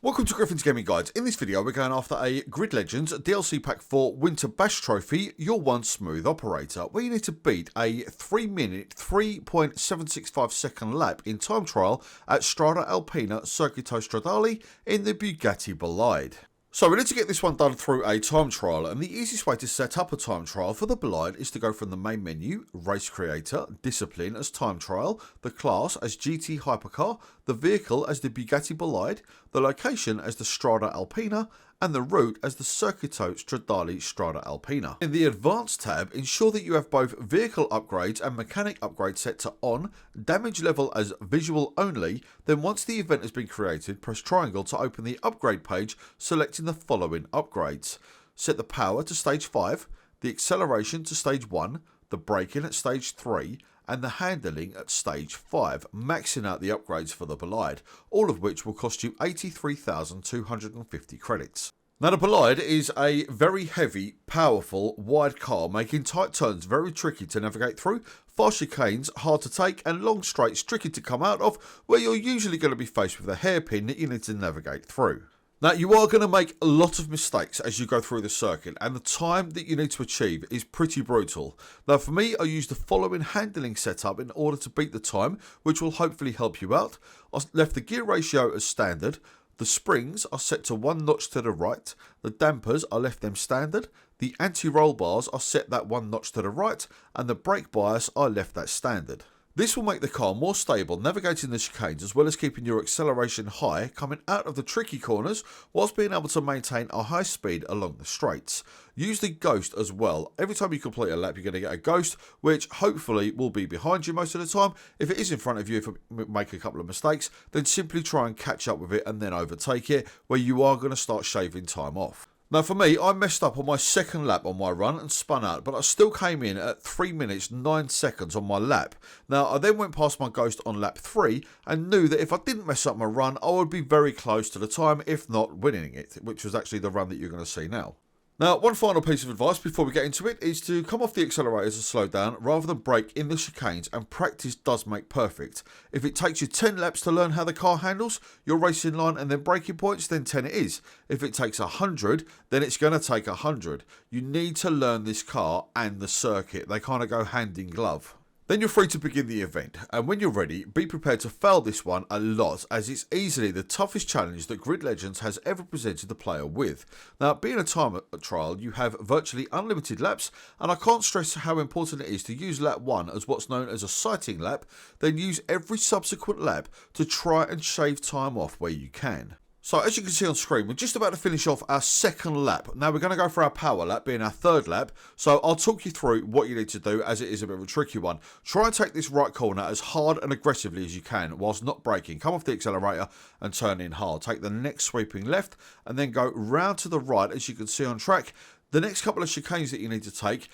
Welcome to Griffin's Gaming Guides. In this video we're going after a Grid Legends DLC Pack 4 Winter Bash Trophy, your one smooth operator, where you need to beat a 3 minute, 3.765 second lap in time trial at Strada Alpina, Circuito Stradale in the Bugatti Bolide. So we need to get this one done through a time trial, and the easiest way to set up a time trial for the Bolide is to go from the main menu, Race Creator, Discipline as Time Trial, the class as GT Hypercar, the vehicle as the Bugatti Bolide, the location as the Strada Alpina, and the route as the Circuito Stradale Strada Alpina. In the Advanced tab, ensure that you have both vehicle upgrades and mechanic upgrades set to on, damage level as visual only, then once the event has been created, press triangle to open the upgrade page, selecting the following upgrades. Set the power to stage 5, the acceleration to stage 1, the braking at stage 3, and the handling at stage 5, maxing out the upgrades for the Bolide, all of which will cost you 83,250 credits. Now the Bolide is a very heavy, powerful, wide car, making tight turns very tricky to navigate through, fast chicanes hard to take, and long straights tricky to come out of, where you're usually going to be faced with a hairpin that you need to navigate through. Now, you are going to make a lot of mistakes as you go through the circuit, and the time that you need to achieve is pretty brutal. Now, for me, I use the following handling setup in order to beat the time, which will hopefully help you out. I left the gear ratio as standard, the springs are set to one notch to the right, the dampers I left them standard, the anti-roll bars are set that one notch to the right, and the brake bias I left that standard. This will make the car more stable navigating the chicanes, as well as keeping your acceleration high coming out of the tricky corners whilst being able to maintain a high speed along the straights. Use the ghost as well. Every time you complete a lap you're going to get a ghost, which hopefully will be behind you most of the time. If it is in front of you, if you make a couple of mistakes, then simply try and catch up with it and then overtake it, where you are going to start shaving time off. Now for me, I messed up on my second lap on my run and spun out, but I still came in at 3 minutes 9 seconds on my lap. Now I then went past my ghost on lap 3 and knew that if I didn't mess up my run, I would be very close to the time, if not winning it, which was actually the run that you're going to see now. Now, one final piece of advice before we get into it is to come off the accelerators and slow down rather than brake in the chicanes, and practice does make perfect. If it takes you 10 laps to learn how the car handles your racing line and then braking points, then 10 it is. If it takes 100, then it's going to take 100. You need to learn this car and the circuit. They kind of go hand in glove. Then you're free to begin the event, and when you're ready, be prepared to fail this one a lot, as it's easily the toughest challenge that Grid Legends has ever presented the player with. Now, being a time trial, you have virtually unlimited laps, and I can't stress how important it is to use lap 1 as what's known as a sighting lap, then use every subsequent lap to try and shave time off where you can. So as you can see on screen, we're just about to finish off our second lap. Now we're going to go for our power lap, being our third lap. So I'll talk you through what you need to do, as it is a bit of a tricky one. Try and take this right corner as hard and aggressively as you can whilst not braking. Come off the accelerator and turn in hard. Take the next sweeping left and then go round to the right, as you can see on track. The next couple of chicanes that you need to take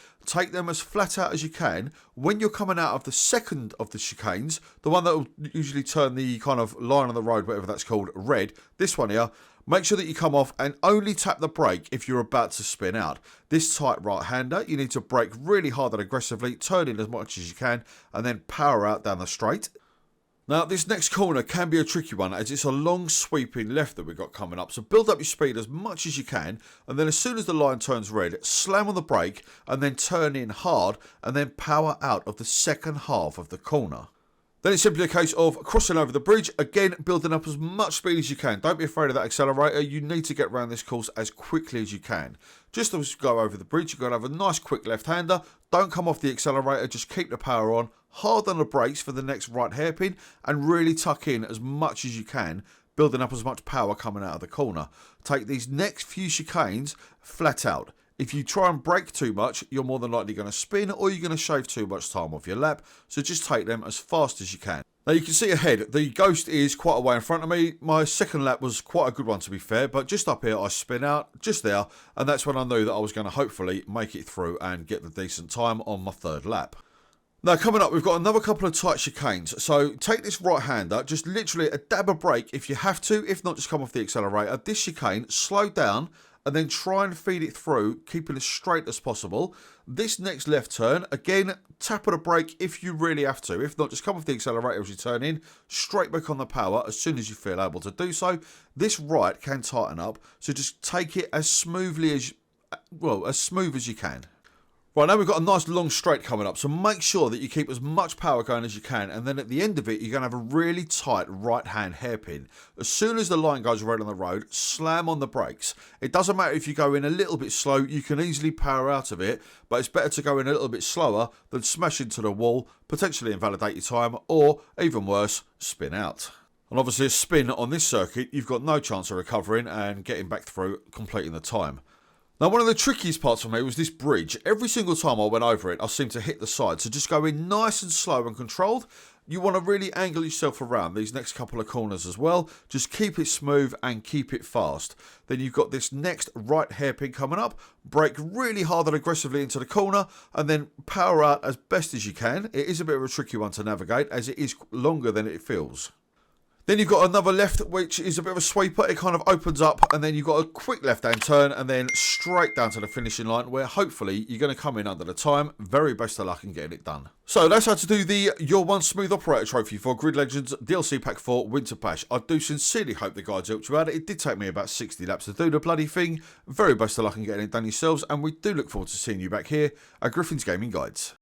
them as flat out as you can. When you're coming out of the second of the chicanes, the one that will usually turn the kind of line on the road, whatever that's called, red, this one here, make sure that you come off and only tap the brake if you're about to spin out. This tight right-hander, you need to brake really hard and aggressively, turn in as much as you can, and then power out down the straight. Now, this next corner can be a tricky one, as it's a long sweeping left that we've got coming up. So build up your speed as much as you can, and then as soon as the line turns red, slam on the brake and then turn in hard and then power out of the second half of the corner. Then it's simply a case of crossing over the bridge, again building up as much speed as you can. Don't be afraid of that accelerator. You need to get around this course as quickly as you can. Just as you go over the bridge, you've got to have a nice quick left-hander. Don't come off the accelerator, just keep the power on, hard on the brakes for the next right hairpin, and really tuck in as much as you can, building up as much power coming out of the corner. Take these next few chicanes flat out. If you try and brake too much, you're more than likely going to spin, or you're going to shave too much time off your lap, so just take them as fast as you can. Now you can see ahead, the ghost is quite a way in front of me. My second lap was quite a good one, to be fair, but just up here I spin out, just there, and that's when I knew that I was going to hopefully make it through and get the decent time on my third lap. Now coming up, we've got another couple of tight chicanes, so take this right hander, just literally a dab of brake if you have to, if not just come off the accelerator. This chicane, slow down and then try and feed it through, keeping as straight as possible. This next left turn, again, tap on the brake if you really have to. If not, just come off the accelerator as you turn in, straight back on the power as soon as you feel able to do so. This right can tighten up, so just take it as smoothly as, well, as smooth as you can. Right, now we've got a nice long straight coming up, so make sure that you keep as much power going as you can, and then at the end of it, you're going to have a really tight right-hand hairpin. As soon as the line goes red on the road, slam on the brakes. It doesn't matter if you go in a little bit slow, you can easily power out of it, but it's better to go in a little bit slower than smash into the wall, potentially invalidate your time, or, even worse, spin out. And obviously a spin on this circuit, you've got no chance of recovering and getting back through, completing the time. Now, one of the trickiest parts for me was this bridge. Every single time I went over it, I seemed to hit the side. So just go in nice and slow and controlled. You want to really angle yourself around these next couple of corners as well. Just keep it smooth and keep it fast. Then you've got this next right hairpin coming up. Brake really hard and aggressively into the corner, and then power out as best as you can. It is a bit of a tricky one to navigate, as it is longer than it feels. Then you've got another left, which is a bit of a sweeper. It kind of opens up, and then you've got a quick left-hand turn, and then straight down to the finishing line, where hopefully you're going to come in under the time. Very best of luck in getting it done. So that's how to do the Your One Smooth Operator Trophy for Grid Legends DLC Pack 4 Winter Bash. I do sincerely hope the guides helped you out. It did take me about 60 laps to do the bloody thing. Very best of luck in getting it done yourselves, and we do look forward to seeing you back here at Griffin's Gaming Guides.